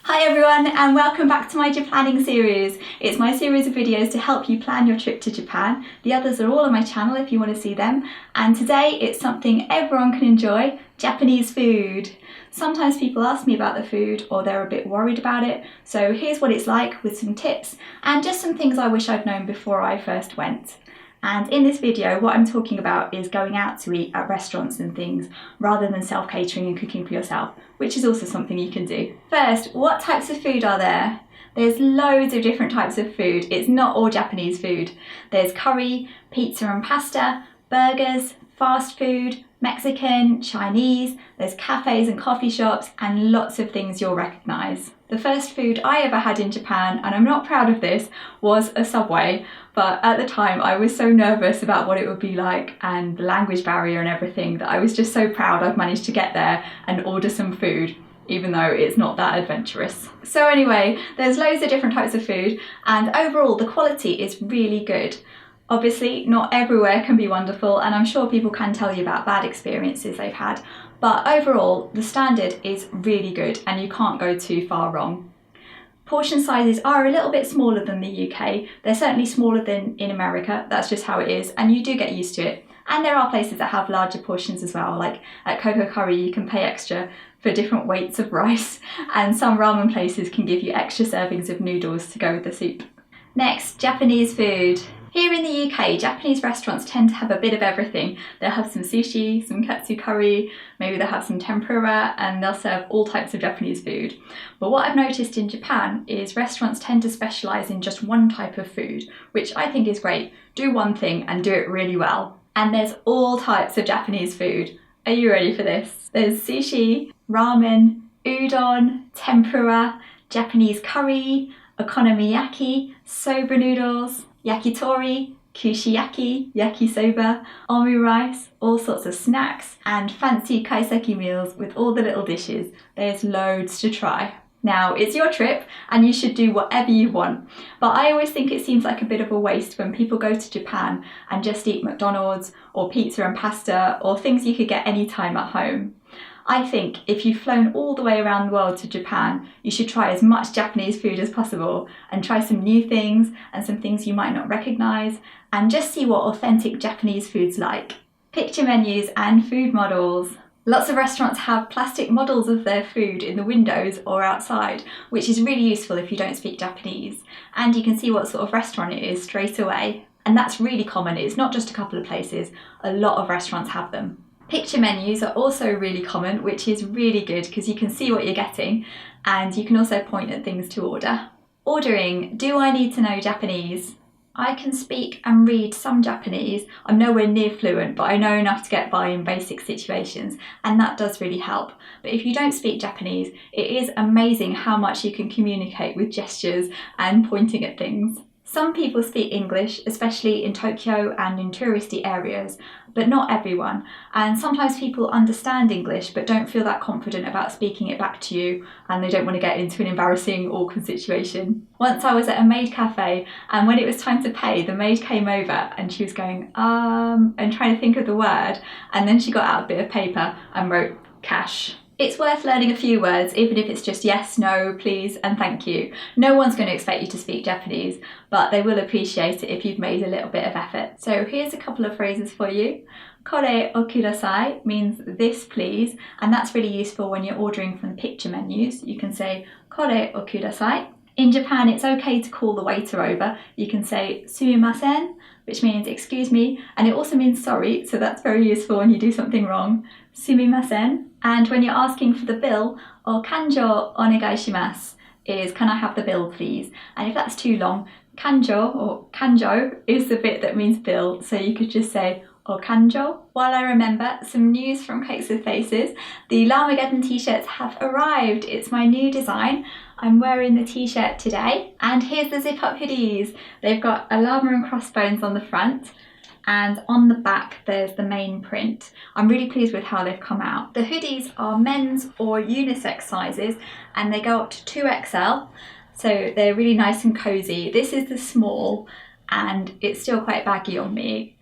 Hi everyone, and welcome back to my Japanning series. It's my series of videos to help you plan your trip to Japan. The others are all on my channel if you want to see them. And today it's something everyone can enjoy, Japanese food. Sometimes people ask me about the food or they're a bit worried about it. So here's what it's like with some tips and just some things I wish I'd known before I first went. And in this video, what I'm talking about is going out to eat at restaurants and things rather than self-catering and cooking for yourself, which is also something you can do. First, what types of food are there? There's loads of different types of food. It's not all Japanese food. There's curry, pizza and pasta, burgers, fast food, Mexican, Chinese, there's cafes and coffee shops and lots of things you'll recognise. The first food I ever had in Japan, and I'm not proud of this, was a Subway, but at the time I was so nervous about what it would be like and the language barrier and everything that I was just so proud I'd managed to get there and order some food, even though it's not that adventurous. So anyway, there's loads of different types of food and overall the quality is really good. Obviously, not everywhere can be wonderful, and I'm sure people can tell you about bad experiences they've had, but overall, the standard is really good and you can't go too far wrong. Portion sizes are a little bit smaller than the UK. They're certainly smaller than in America, that's just how it is, and you do get used to it. And there are places that have larger portions as well, like at Coco Curry you can pay extra for different weights of rice, and some ramen places can give you extra servings of noodles to go with the soup. Next, Japanese food. Here in the UK, Japanese restaurants tend to have a bit of everything. They'll have some sushi, some katsu curry, maybe they'll have some tempura, and they'll serve all types of Japanese food. But what I've noticed in Japan is restaurants tend to specialise in just one type of food, which I think is great. Do one thing and do it really well. And there's all types of Japanese food. Are you ready for this? There's sushi, ramen, udon, tempura, Japanese curry, okonomiyaki, soba noodles, yakitori, kushiyaki, yakisoba, omu rice, all sorts of snacks, and fancy kaiseki meals with all the little dishes. There's loads to try. Now, it's your trip and you should do whatever you want, but I always think it seems like a bit of a waste when people go to Japan and just eat McDonald's or pizza and pasta or things you could get anytime at home. I think if you've flown all the way around the world to Japan, you should try as much Japanese food as possible and try some new things and some things you might not recognise and just see what authentic Japanese food's like. Picture menus and food models. Lots of restaurants have plastic models of their food in the windows or outside, which is really useful if you don't speak Japanese, and you can see what sort of restaurant it is straight away. And that's really common, it's not just a couple of places, a lot of restaurants have them. Picture menus are also really common, which is really good because you can see what you're getting and you can also point at things to order. Ordering, do I need to know Japanese? I can speak and read some Japanese. I'm nowhere near fluent, but I know enough to get by in basic situations, and that does really help. But if you don't speak Japanese, it is amazing how much you can communicate with gestures and pointing at things. Some people speak English, especially in Tokyo and in touristy areas, but not everyone. And sometimes people understand English but don't feel that confident about speaking it back to you, and they don't want to get into an embarrassing, awkward situation. Once I was at a maid cafe, and when it was time to pay, the maid came over and she was going, and trying to think of the word, and then she got out a bit of paper and wrote cash. It's worth learning a few words, even if it's just yes, no, please and thank you. No one's going to expect you to speak Japanese, but they will appreciate it if you've made a little bit of effort. So here's a couple of phrases for you. Kore o kudasai means this please, and that's really useful when you're ordering from the picture menus. You can say kore o kudasai. In Japan, it's okay to call the waiter over. You can say sumimasen, which means excuse me, and it also means sorry, so that's very useful when you do something wrong. Sumimasen. And when you're asking for the bill, o kanjo onegai shimasu is can I have the bill please? And if that's too long, kanjo or kanjo is the bit that means bill, so you could just say o kanjo. While I remember, some news from Cakes with Faces. The Llamageddon t-shirts have arrived. It's my new design. I'm wearing the t-shirt today, and here's the zip-up hoodies. They've got a llama and crossbones on the front, and on the back there's the main print. I'm really pleased with how they've come out. The hoodies are men's or unisex sizes and they go up to 2XL, so they're really nice and cozy. This is the small and it's still quite baggy on me.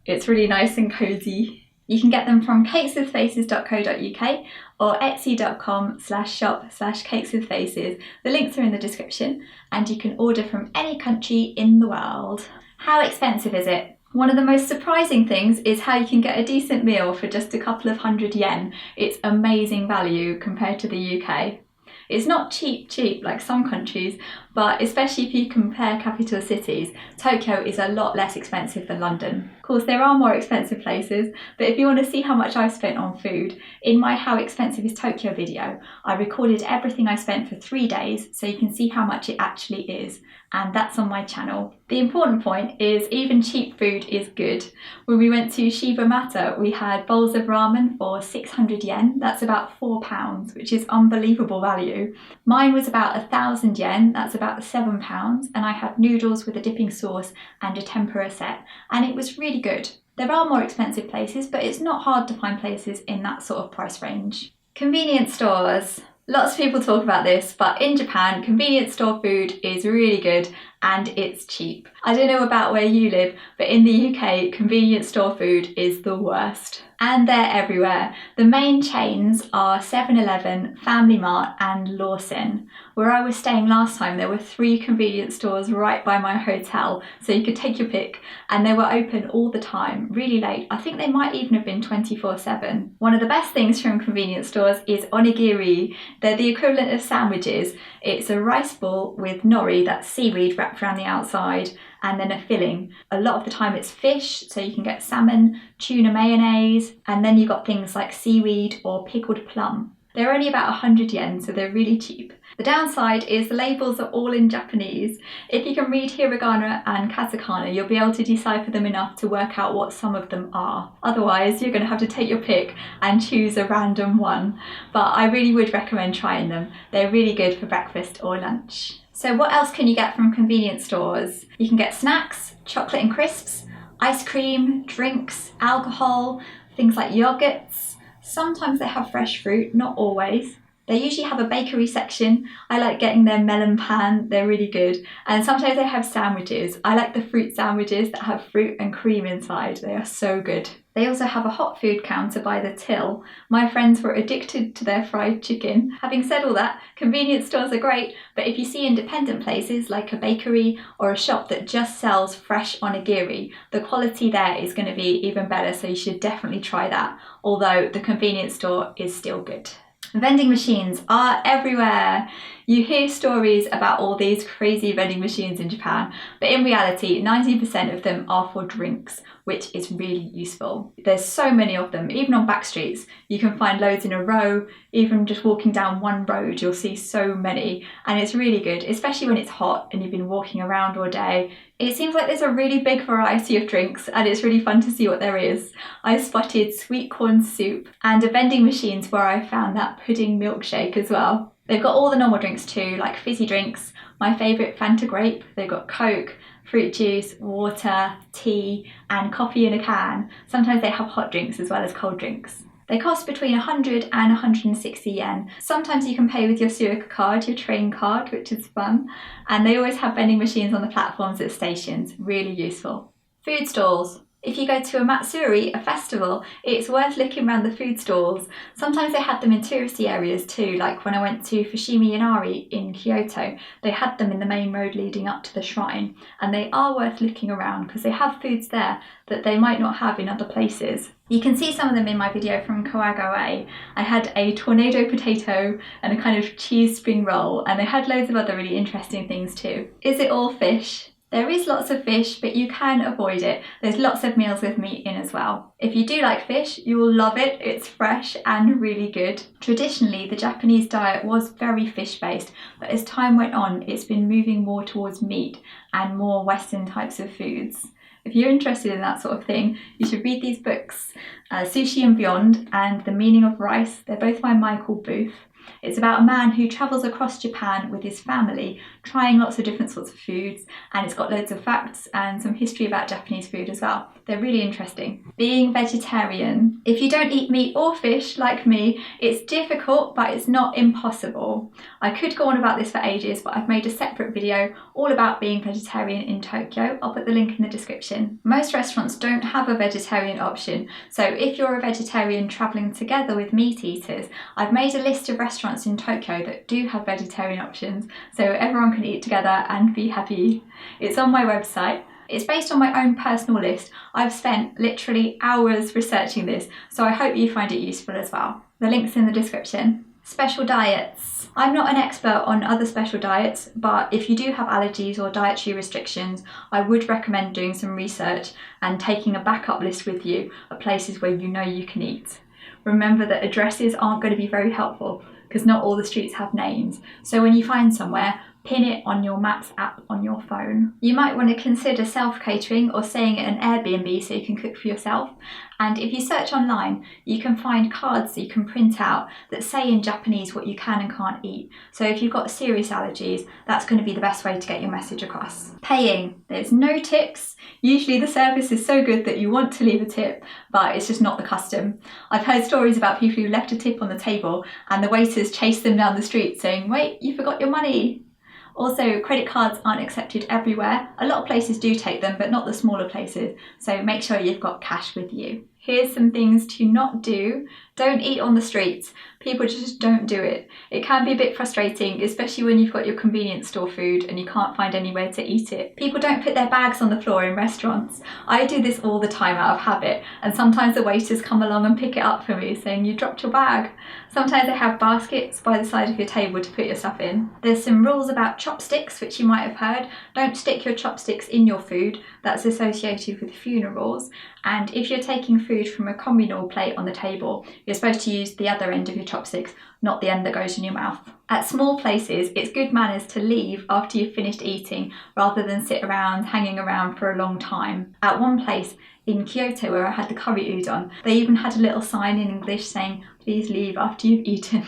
It's really nice and cozy. You can get them from cakeswithfaces.co.uk or etsy.com/shop/cakeswithfaces. The links are in the description, and you can order from any country in the world. How expensive is it? One of the most surprising things is how you can get a decent meal for just a couple of $100. It's amazing value compared to the UK. It's not cheap like some countries, but especially if you compare capital cities, Tokyo is a lot less expensive than London. Of course, there are more expensive places, but if you want to see how much I've spent on food, in my How Expensive is Tokyo video, I recorded everything I spent for 3 days so you can see how much it actually is, and that's on my channel. The important point is even cheap food is good. When we went to Shibamata, we had bowls of ramen for 600 yen, that's about £4, which is unbelievable value. Mine was about 1,000 yen, that's about £7, and I had noodles with a dipping sauce and a tempura set, and it was really good. There are more expensive places, but it's not hard to find places in that sort of price range. Convenience stores. Lots of people talk about this, but in Japan, convenience store food is really good and it's cheap. I don't know about where you live, but in the UK, convenience store food is the worst. And they're everywhere. The main chains are 7-Eleven, Family Mart and Lawson. Where I was staying last time, there were 3 convenience stores right by my hotel, so you could take your pick, and they were open all the time, really late. I think they might even have been 24/7. One of the best things from convenience stores is onigiri. They're the equivalent of sandwiches. It's a rice ball with nori, that's seaweed wrapped around the outside, and then a filling. A lot of the time it's fish, so you can get salmon, tuna mayonnaise, and then you've got things like seaweed or pickled plum. They're only about 100 yen, so they're really cheap. The downside is the labels are all in Japanese. If you can read hiragana and katakana, you'll be able to decipher them enough to work out what some of them are. Otherwise, you're going to have to take your pick and choose a random one. But I really would recommend trying them. They're really good for breakfast or lunch. So what else can you get from convenience stores? You can get snacks, chocolate and crisps, ice cream, drinks, alcohol, things like yogurts. Sometimes they have fresh fruit, not always. They usually have a bakery section. I like getting their melon pan, they're really good. And sometimes they have sandwiches. I like the fruit sandwiches that have fruit and cream inside. They are so good. They also have a hot food counter by the till. My friends were addicted to their fried chicken. Having said all that, convenience stores are great, but if you see independent places like a bakery or a shop that just sells fresh onigiri, the quality there is going to be even better, so you should definitely try that, although the convenience store is still good. Vending machines are everywhere. You hear stories about all these crazy vending machines in Japan, but in reality, 90% of them are for drinks, which is really useful. There's so many of them, even on back streets. You can find loads in a row, even just walking down one road, you'll see so many, and it's really good, especially when it's hot and you've been walking around all day. It seems like there's a really big variety of drinks, and it's really fun to see what there is. I spotted sweet corn soup and a vending machines where I found that pudding milkshake as well. They've got all the normal drinks too, like fizzy drinks. My favourite, Fanta grape. They've got Coke, fruit juice, water, tea and coffee in a can. Sometimes they have hot drinks as well as cold drinks. They cost between 100 and 160 yen. Sometimes you can pay with your Suica card, your train card, which is fun. And they always have vending machines on the platforms at stations, really useful. Food stalls. If you go to a Matsuri, a festival, it's worth looking around the food stalls. Sometimes they had them in touristy areas too, like when I went to Fushimi Inari in Kyoto, they had them in the main road leading up to the shrine, and they are worth looking around because they have foods there that they might not have in other places. You can see some of them in my video from Kawagawa. I had a tornado potato and a kind of cheese spring roll, and they had loads of other really interesting things too. Is it all fish? There is lots of fish, but you can avoid it. There's lots of meals with meat in as well. If you do like fish, you will love it. It's fresh and really good. Traditionally, the Japanese diet was very fish-based, but as time went on, it's been moving more towards meat and more Western types of foods. If you're interested in that sort of thing, you should read these books, Sushi and Beyond and The Meaning of Rice. They're both by Michael Booth. It's about a man who travels across Japan with his family, trying lots of different sorts of foods, and it's got loads of facts and some history about Japanese food as well. They're really interesting. Being vegetarian. If you don't eat meat or fish like me, it's difficult, but it's not impossible. I could go on about this for ages, but I've made a separate video all about being vegetarian in Tokyo. I'll put the link in the description. Most restaurants don't have a vegetarian option, so if you're a vegetarian travelling together with meat eaters, I've made a list of restaurants in Tokyo that do have vegetarian options, so everyone can eat together and be happy. It's on my website. It's based on my own personal list. I've spent literally hours researching this, so I hope you find it useful as well. The link's in the description. Special diets. I'm not an expert on other special diets, but if you do have allergies or dietary restrictions, I would recommend doing some research and taking a backup list with you of places where you know you can eat. Remember that addresses aren't going to be very helpful because not all the streets have names. So when you find somewhere, pin it on your Maps app on your phone. You might want to consider self-catering or staying at an Airbnb so you can cook for yourself. And if you search online, you can find cards that you can print out that say in Japanese what you can and can't eat. So if you've got serious allergies, that's going to be the best way to get your message across. Paying. There's no tips. Usually the service is so good that you want to leave a tip, but it's just not the custom. I've heard stories about people who left a tip on the table and the waiters chased them down the street saying, "Wait, you forgot your money." Also, credit cards aren't accepted everywhere. A lot of places do take them, but not the smaller places, so make sure you've got cash with you. Here's some things to not do. Don't eat on the streets. People just don't do it. It can be a bit frustrating, especially when you've got your convenience store food and you can't find anywhere to eat it. People don't put their bags on the floor in restaurants. I do this all the time out of habit, and sometimes the waiters come along and pick it up for me saying, "You dropped your bag." Sometimes they have baskets by the side of your table to put your stuff in. There's some rules about chopsticks, which you might have heard. Don't stick your chopsticks in your food. That's associated with funerals. And if you're taking food from a communal plate on the table, you're supposed to use the other end of your chopsticks, not the end that goes in your mouth. At small places, it's good manners to leave after you've finished eating rather than sit around hanging around for a long time. At one place in Kyoto where I had the curry udon, they even had a little sign in English saying, "Please leave after you've eaten,"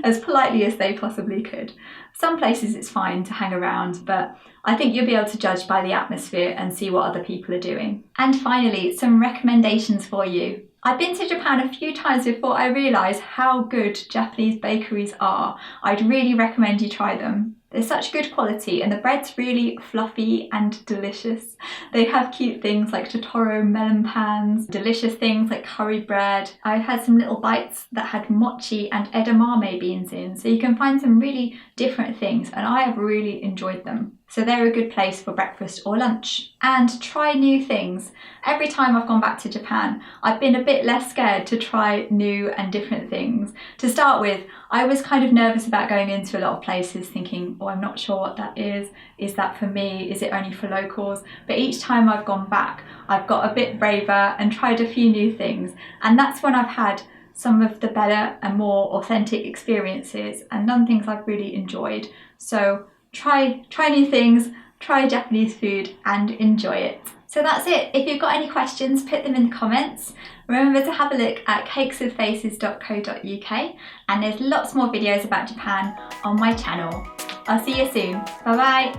as politely as they possibly could. Some places it's fine to hang around, but I think you'll be able to judge by the atmosphere and see what other people are doing. And finally, some recommendations for you. I've been to Japan a few times before I realised how good Japanese bakeries are. I'd really recommend you try them. They're such good quality and the bread's really fluffy and delicious. They have cute things like Totoro melon pans, delicious things like curry bread. I had some little bites that had mochi and edamame beans in, so you can find some really different things and I have really enjoyed them. So they're a good place for breakfast or lunch. And try new things. Every time I've gone back to Japan, I've been a bit less scared to try new and different things. To start with, I was kind of nervous about going into a lot of places thinking, oh, I'm not sure what that is that for me? Is it only for locals? But each time I've gone back, I've got a bit braver and tried a few new things. And that's when I've had some of the better and more authentic experiences and done things I've really enjoyed. So try new things, try Japanese food and enjoy it. So that's it. If you've got any questions, put them in the comments. Remember to have a look at cakeswithfaces.co.uk and there's lots more videos about Japan on my channel. I'll see you soon. Bye bye.